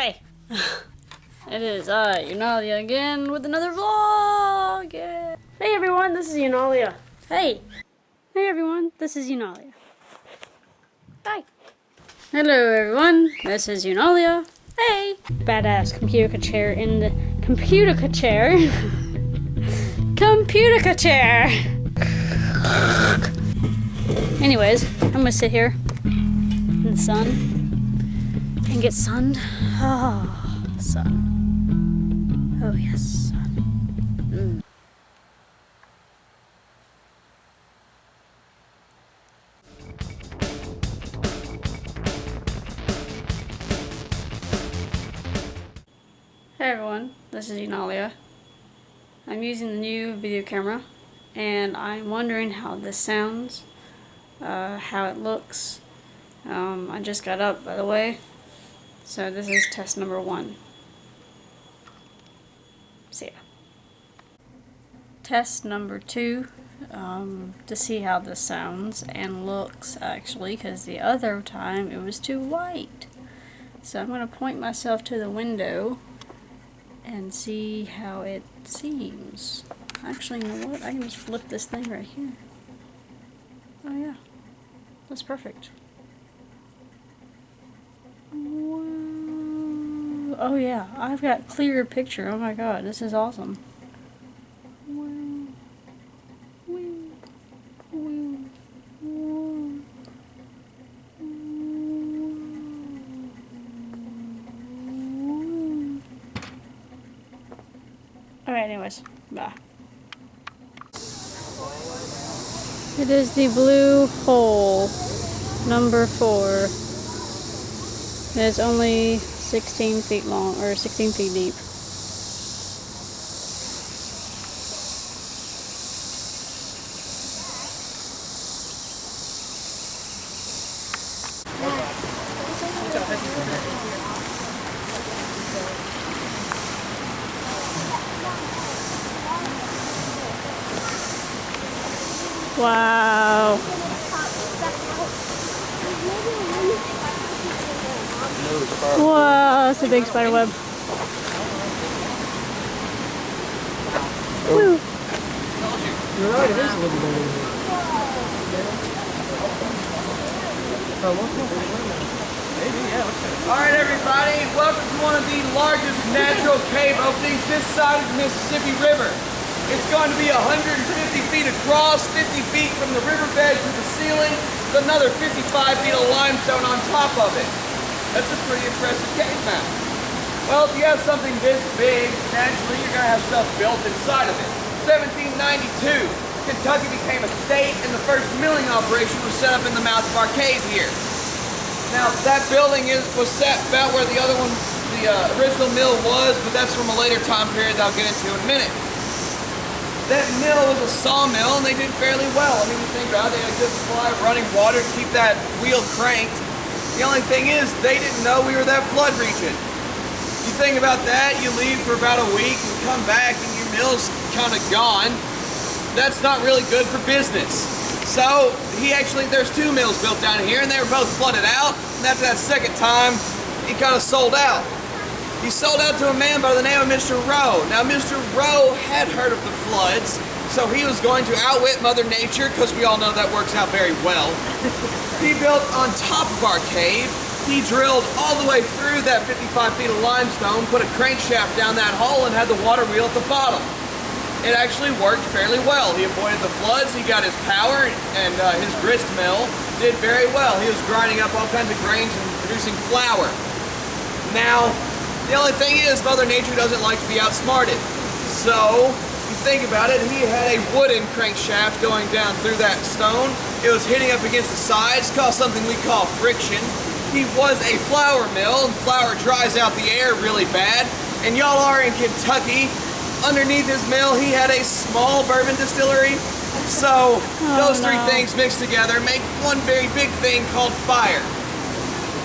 Hey, it is Yunalia again with another vlog. Yeah. Hey everyone, this is Yunalia. Hey everyone, this is Yunalia. Hi. Hello everyone, this is Yunalia. Hey. Badass computer chair in the computer chair. Computer chair. Anyways, I'm gonna sit here in the sun and get sunned. Oh, sun. Oh yes, sun. Hey everyone, this is Yunalia. I'm using the new video camera and I'm wondering how this sounds, how it looks. I just got up, by the way, so this is test number 1. See ya. Test number 2, to see how this sounds and looks actually, because the other time it was too white. So I'm going to point myself to the window and see how it seems. Actually, you know what? I can just flip this thing right here. Oh yeah, that's perfect. Whoa. Oh yeah, I've got clear picture. Oh my god, this is awesome. Whoa. Whoa. Whoa. Whoa. Alright, anyways, bye. It is the blue hole, number 4. It's only 16 feet long, or 16 feet deep. Wow. Wow, that's a big spider web. Woo. You're right, it is a little bit. Alright everybody, welcome to one of the largest natural cave openings this side of the Mississippi River. It's going to be 150 feet across, 50 feet from the riverbed to the ceiling, with another 55 feet of limestone on top of it. That's a pretty impressive cave mouth. Well, if you have something this big, naturally you're going to have stuff built inside of it. 1792, Kentucky became a state and the first milling operation was set up in the mouth of our cave here. Now, that building was set about where the other one, the original mill was, but that's from a later time period that I'll get into in a minute. That mill was a sawmill, and they did fairly well. I mean, you think about it, they had a good supply of running water to keep that wheel cranked. The only thing is, they didn't know we were that flood region. You think about that, you leave for about a week and come back and your mill's kind of gone. That's not really good for business. So, there's 2 mills built down here, and they were both flooded out, and after that second time, he kind of sold out. He sold out to a man by the name of Mr. Rowe. Now, Mr. Rowe had heard of the floods, so he was going to outwit Mother Nature, because we all know that works out very well. He built on top of our cave. He drilled all the way through that 55 feet of limestone, put a crankshaft down that hole, and had the water wheel at the bottom. It actually worked fairly well. He avoided the floods, he got his power, and his grist mill did very well. He was grinding up all kinds of grains and producing flour. Now, the only thing is, Mother Nature doesn't like to be outsmarted. So, you think about it, he had a wooden crankshaft going down through that stone. It was hitting up against the sides, caused something we call friction. He was a flour mill, and flour dries out the air really bad. And y'all are in Kentucky. Underneath his mill, he had a small bourbon distillery. So, those 3 things mixed together make one very big thing called fire.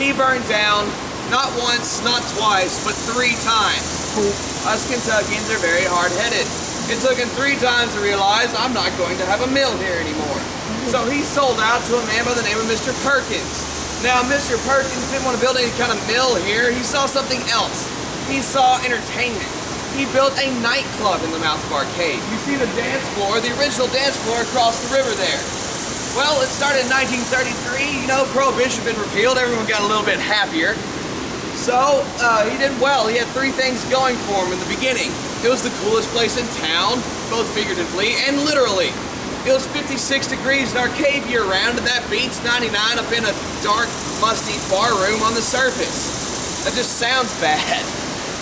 He burned down. Not once, not twice, but 3 times. Us Kentuckians are very hard-headed. It took him 3 times to realize I'm not going to have a mill here anymore. So he sold out to a man by the name of Mr. Perkins. Now, Mr. Perkins didn't want to build any kind of mill here. He saw something else. He saw entertainment. He built a nightclub in the mouth of our cave. You see the dance floor, the original dance floor across the river there. Well, it started in 1933. You know, Prohibition had been repealed. Everyone got a little bit happier. So, he did well. He had three things going for him in the beginning. It was the coolest place in town, both figuratively and literally. It was 56 degrees in our cave year-round, and that beats 99 up in a dark, musty bar room on the surface. That just sounds bad.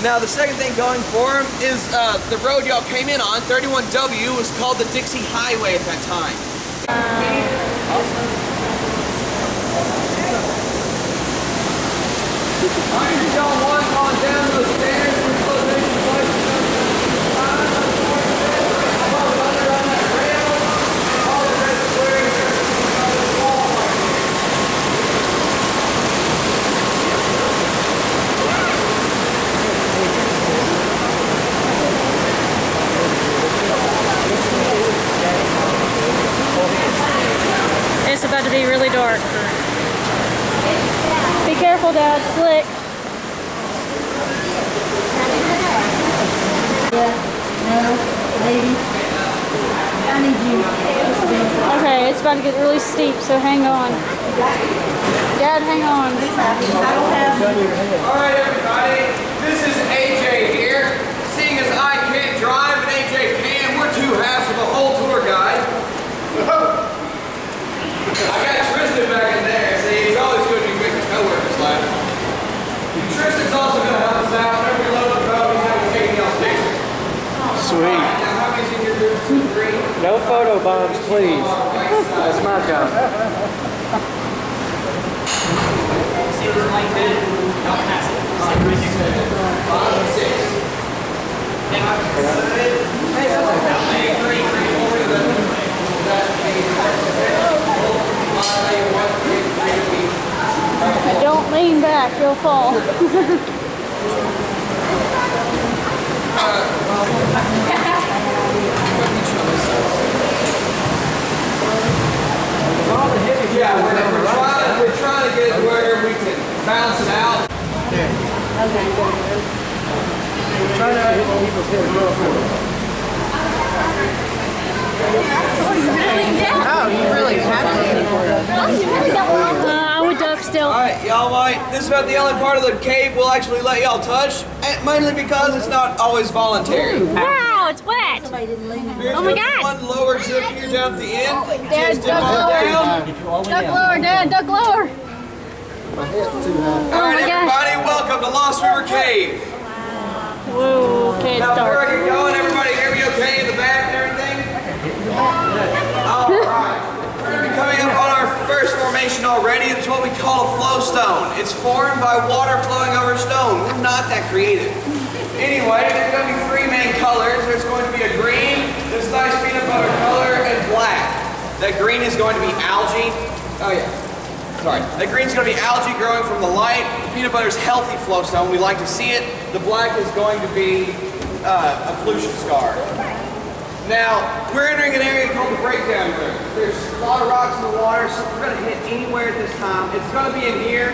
Now, the second thing going for him is the road y'all came in on, 31W, was called the Dixie Highway at that time. Alright, y'all want on down those stairs. It's about to be really dark. Be careful, Dad. Slick. No, lady. I need you. Okay, it's about to get really steep, so hang on. Dad, hang on. Alright, everybody. This is AJ here. Seeing as I can't drive and AJ can, we're two halves of a whole tour guide. I got Tristan back in there. See, he's always good to be making co-workers laugh. Tristan's also going to help us out. Whenever we load the boat, he's going to take y'all's picture. Sweet. Now, how many's in your group? 2, 3? No photo bombs, please. That's my job. See this light bed? Don't pass it. Sit right next to it. 5, 6. Don't lean back, you'll fall. Yeah, we're trying to get it where we can balance it out. Try to keep a pin real forward. Oh, you really have to. I would duck still. Alright, y'all might. This is about the only part of the cave we'll actually let y'all touch, mainly because it's not always voluntary. Wow, it's wet. There's Oh my just God. one lower tip here down at the end. Dad, Just dip duck on lower. down. Duck lower, Dad, duck lower. My head's too high. Alright, my gosh. everybody, welcome to Lost River Cave. Whoa, okay, it's Now, before I dark. get going, everybody hear me okay in the back and everything? Alright. We're going to be coming up on our first formation already. It's what we call a flow stone. It's formed by water flowing over stone. We're not that creative. Anyway, there's going to be three main colors. There's going to be a green, this nice peanut butter color, and black. That green is going to be algae. Oh yeah. Sorry. That green's going to be algae growing from the light. The peanut butter's healthy flow stone. We like to see it. The black is going to be a pollution scar. Now, we're entering an area called the breakdown room. There's a lot of rocks in the water, so we're going to hit anywhere at this time. It's going to be in here.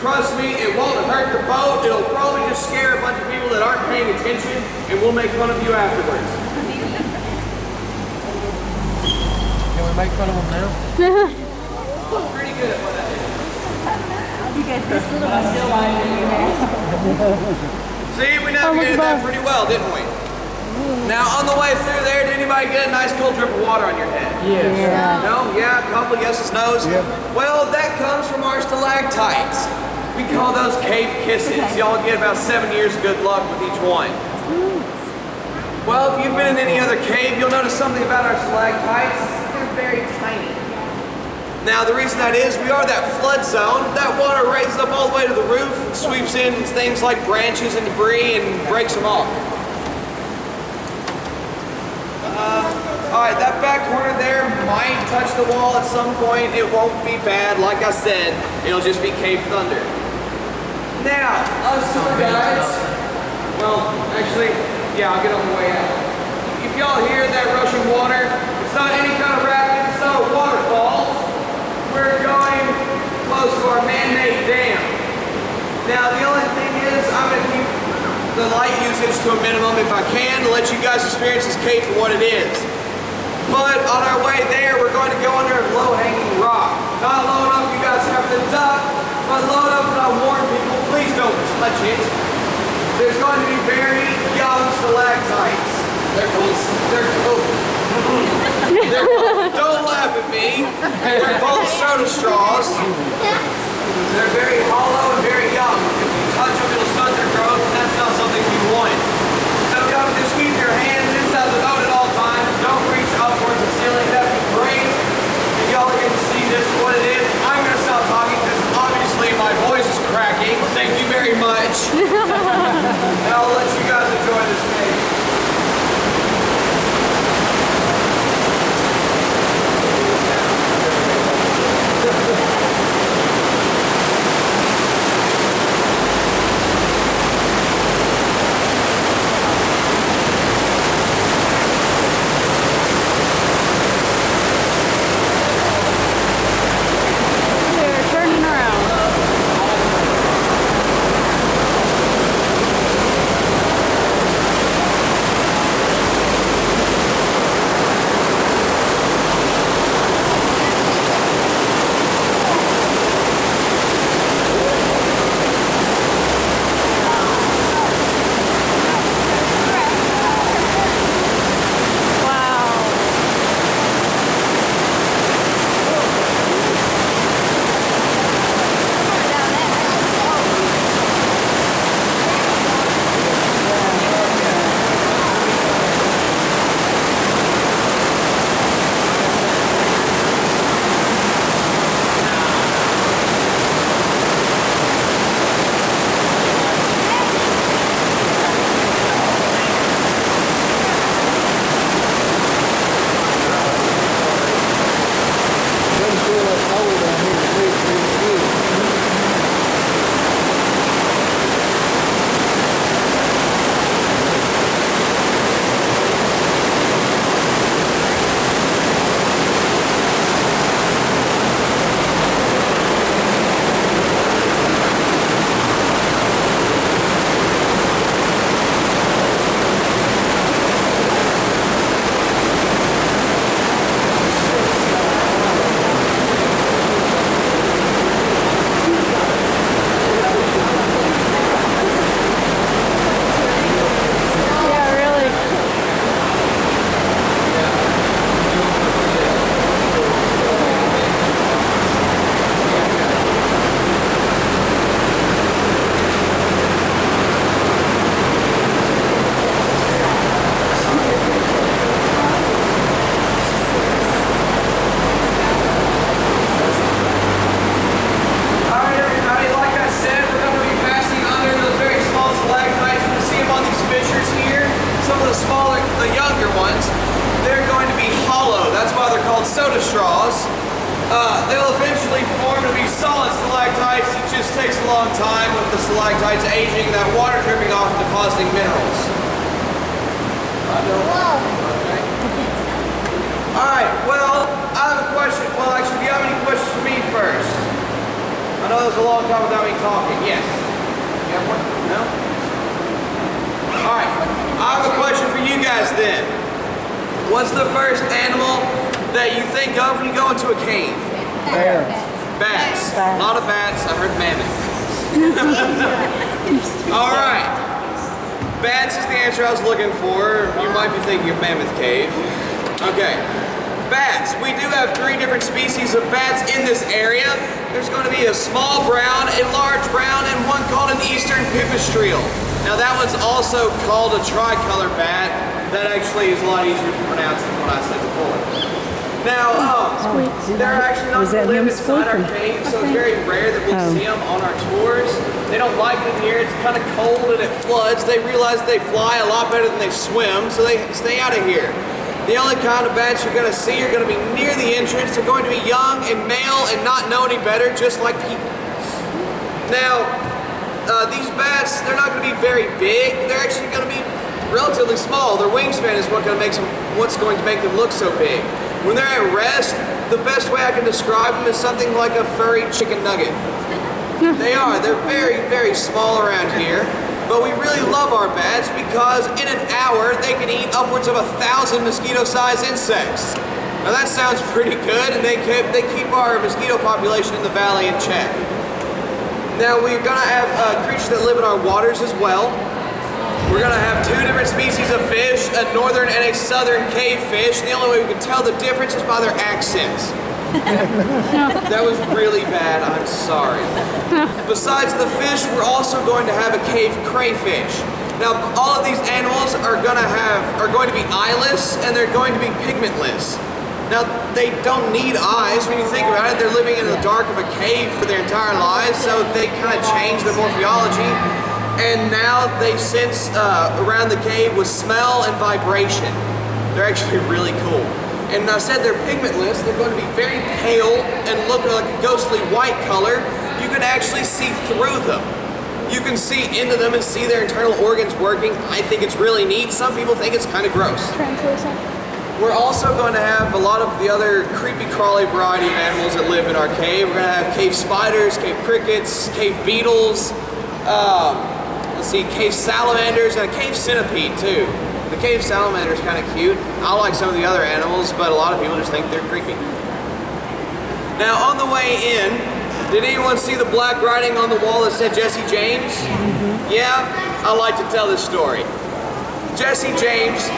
Trust me, it won't hurt the boat. It'll probably just scare a bunch of people that aren't paying attention, and we'll make fun of you afterwards. Can we make fun of them now? Pretty good at what that is. You got this little one still lying in your head. See, we navigated that pretty well, didn't we? Now, on the way through there, did anybody get a nice cold drip of water on your head? Yes. No? Yeah? A couple yeses, no's? Yeah. Well, that comes from our stalactites. We call those cave kisses. Y'all get about 7 years of good luck with each one. Well, if you've been in any other cave, you'll notice something about our stalactites. They're very tiny. Now, the reason that is, we are that flood zone. That water raises up all the way to the roof, sweeps in things like branches and debris, and breaks them off. Alright, that back corner there might touch the wall at some point. It won't be bad. Like I said, it'll just be cave thunder. Now, us tour guides. Well, actually, yeah, I'll get on the way out. If y'all hear that rushing water, it's not any kind of rapid, it's not a waterfall. We're going close to our man light usage to a minimum if I can to let you guys experience this cave for what it is. But on our way there, we're going to go under a low-hanging rock. Not low enough you guys have to duck, but low enough that I warn people, please don't touch it. There's going to be very young stalactites. They're called, don't laugh at me. They're called soda straws. They're very hollow and very young. If you touch them, it'll stunt their growth, and that's not something you want. So just keep your hands inside the boat at all times. Don't reach up towards the ceiling. That'd be great. And y'all are going to see this for what it is. I'm going to stop talking because obviously my voice is cracking. Thank you very much. And I'll let you guys enjoy this cave. We're turning around. soda straws. They'll eventually form to be solid stalactites. It just takes a long time with the stalactites aging and that water dripping off and depositing minerals. Alright, well, I have a question. Well, actually, do you have any questions for me first? I know that was a long time without me talking. Yes. You have one? No? Alright, I have a question for you guys then. What's the first animal that you think of when you go into a cave? Bear. Bats. A lot of bats. I heard mammoth. Alright. Bats is the answer I was looking for. You might be thinking of Mammoth Cave. Okay. Bats. We do have 3 different species of bats in this area. There's going to be a small brown, a large brown, and one called an eastern pipistrelle. Now that one's also called a tricolor bat. That actually is a lot easier to pronounce than what I said before. Now, they're actually not going to live inside our cave, so it's very rare that we'll see them on our tours. They don't like it here. It's kind of cold and it floods. They realize they fly a lot better than they swim, so they stay out of here. The only kind of bats you're going to see are going to be near the entrance. They're going to be young and male and not know any better, just like people. Now, these bats, they're not going to be very big. They're actually going to be relatively small. Their wingspan is what's going to make them look so big. When they're at rest, the best way I can describe them is something like a furry chicken nugget. They are. They're very, very small around here. But we really love our bats because in an hour they can eat upwards of 1,000 mosquito-sized insects. Now that sounds pretty good, and they keep our mosquito population in the valley in check. Now we're gonna have creatures that live in our waters as well. We're gonna have 2 different species of fish, a northern and a southern cave fish. The only way we can tell the difference is by their accents. That was really bad, I'm sorry. Besides the fish, we're also going to have a cave crayfish. Now, all of these animals are going to be eyeless, and they're going to be pigmentless. Now, they don't need eyes. When you think about it, they're living in the dark of a cave for their entire lives, so they kind of change their morphology. And now they sense around the cave with smell and vibration. They're actually really cool. And I said they're pigmentless. They're going to be very pale and look like a ghostly white color. You can actually see through them. You can see into them and see their internal organs working. I think it's really neat. Some people think it's kind of gross. Translucent. We're also going to have a lot of the other creepy crawly variety of animals that live in our cave. We're going to have cave spiders, cave crickets, cave beetles, let's see, cave salamanders, and a cave centipede too. The cave salamander is kind of cute. I like some of the other animals, but a lot of people just think they're creepy. Now, on the way in, did anyone see the black writing on the wall that said Jesse James? Mm-hmm. Yeah? I like to tell this story. Jesse James.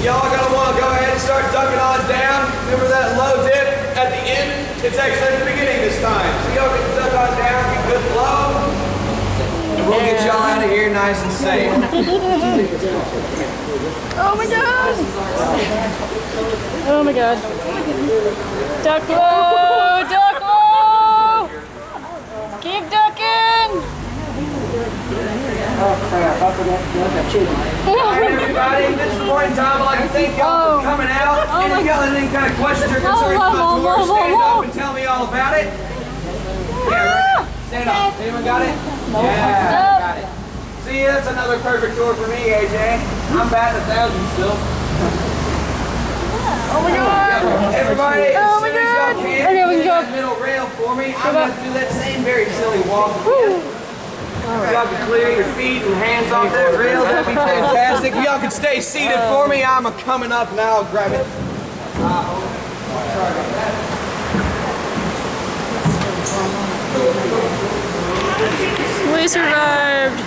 Y'all gonna want to go ahead and start ducking on down. Remember that low dip at the end? It's actually at the beginning this time. So y'all can duck on down, get good flow. And we'll get y'all out of here nice and safe. Oh my god! Oh my god. Duck low! Duck low! Keep ducking! Alright everybody, this is the point in time I'd like to thank y'all for coming out. And if y'all have any kind of questions or concerns about the tour, stand up and tell me all about it. Yeah, right. Stand up. Anyone got it? Yeah, got it. See, that's another perfect tour for me, AJ. I'm batting 1,000 still. Oh my god! Everybody, as soon as y'all can, Okay, we get can that middle rail for me. I'm going to do that same very silly walk again. Y'all can clear your feet and hands off that rail. That'd be fantastic. Y'all can stay seated for me. I'm coming up now. I'll grab it. Sorry about that. We survived!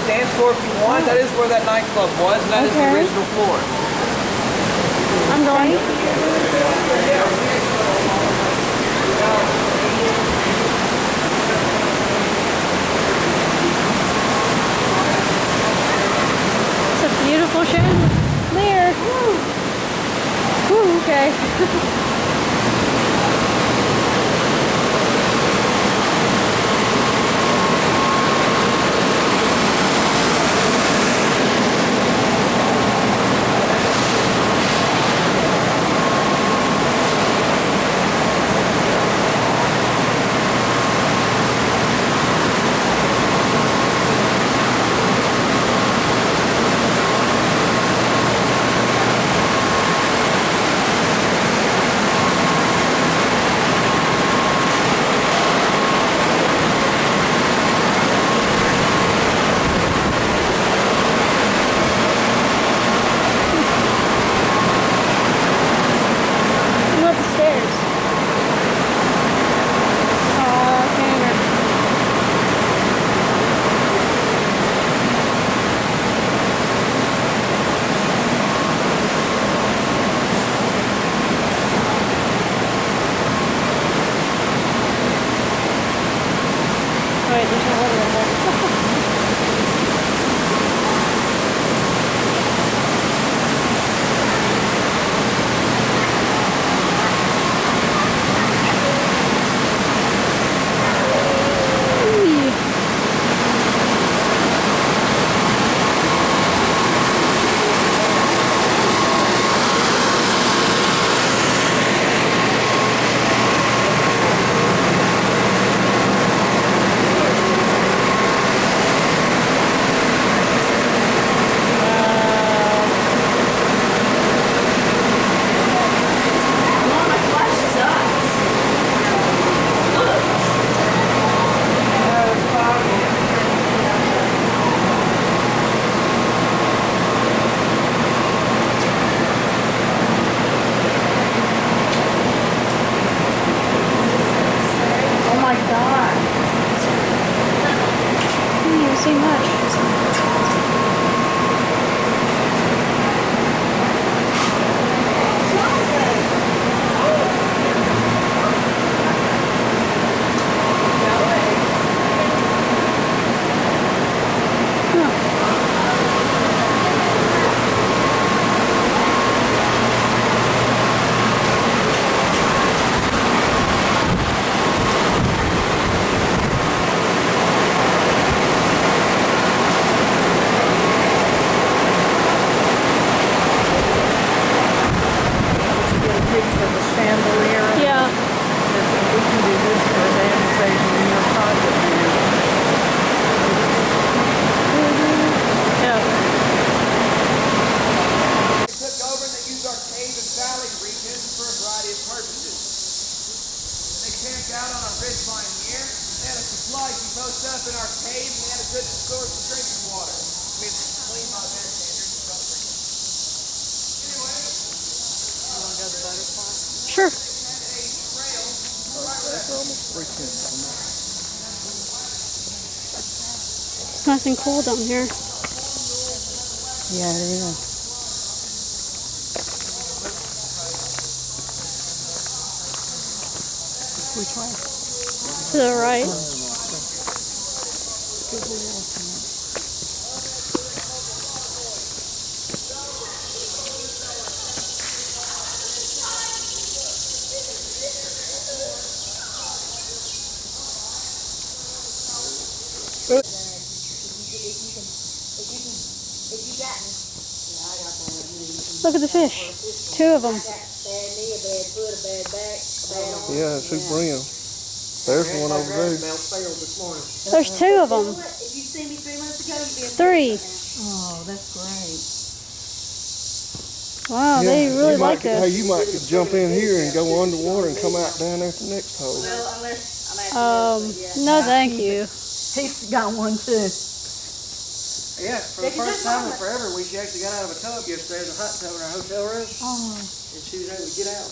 Dance floor if you want. That is where that nightclub was, and that is the original floor. I'm going. It's a beautiful chandelier. Woo. Woo, okay. Sure. That's almost 3/10. It's nice and cool down here. Yeah, it is. Which way? To the right. Look at the fish. 2 of them. Yeah, it's 2 brim. There's one over there. There's 2 of them. 3. Oh, that's great. Wow, they really like Hey, this. you might could jump in here and go underwater and come out down there at the next hole. No, thank you. He's got one too. Yeah, for the first time in forever, she actually got out of a tub yesterday. There's a hot tub in our hotel room, Oh. and she was able to get out.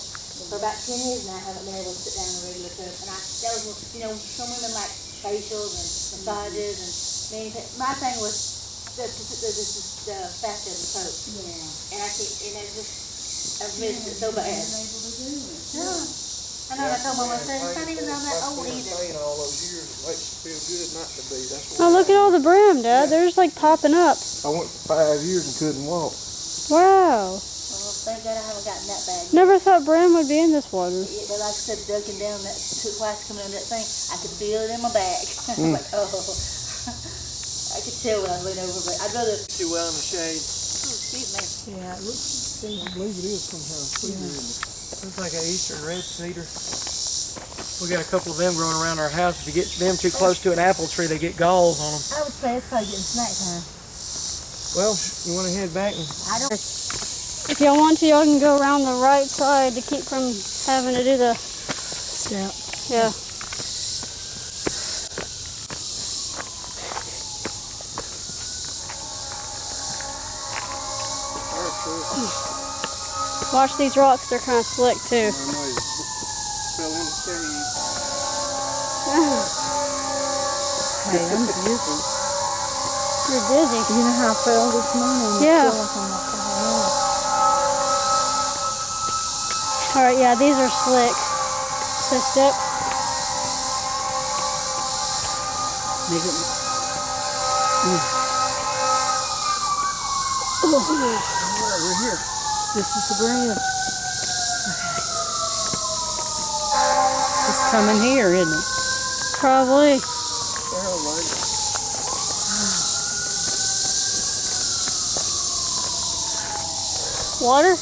For about 10 years now, I haven't been able to sit down in a regular tub. And that was, some women like facials and massages and my thing was the fact of the soap. Yeah. And I've missed it so bad. Yeah. I know, I told Mama, I said, it's not even on that old either. All those years, it makes you feel good not to be. That's Oh, look at all the brim, Dad. They're just like popping up. I went for 5 years and couldn't walk. Wow. Well, thank God I haven't gotten that bad. Never thought brim would be in this water. Yeah, but like I said, ducking down that twice coming under that thing, I could feel it in my back. I was like, oh. I could tell when I was leaning over, but I'd rather. Too well in the shade. Excuse me. Yeah, it looks. I believe it is somehow. Looks like an eastern red cedar. We got a couple of them growing around our house. If you get them too close to an apple tree, they get galls on them. I would say it's probably getting snack time. Well, you want to head back and I don't. If y'all want to, y'all can go around the right side to keep from having to do the Step. Yeah. Watch these rocks, they're kind of slick too. I know you fell in the cave. Hey, I'm dizzy. You're dizzy. You know how I felt this morning? Yeah. I feel like I'm like, Alright, yeah, these are slick. So step. make it. We're here. This is the bridge. Okay. It's coming here, isn't it? Probably. Water?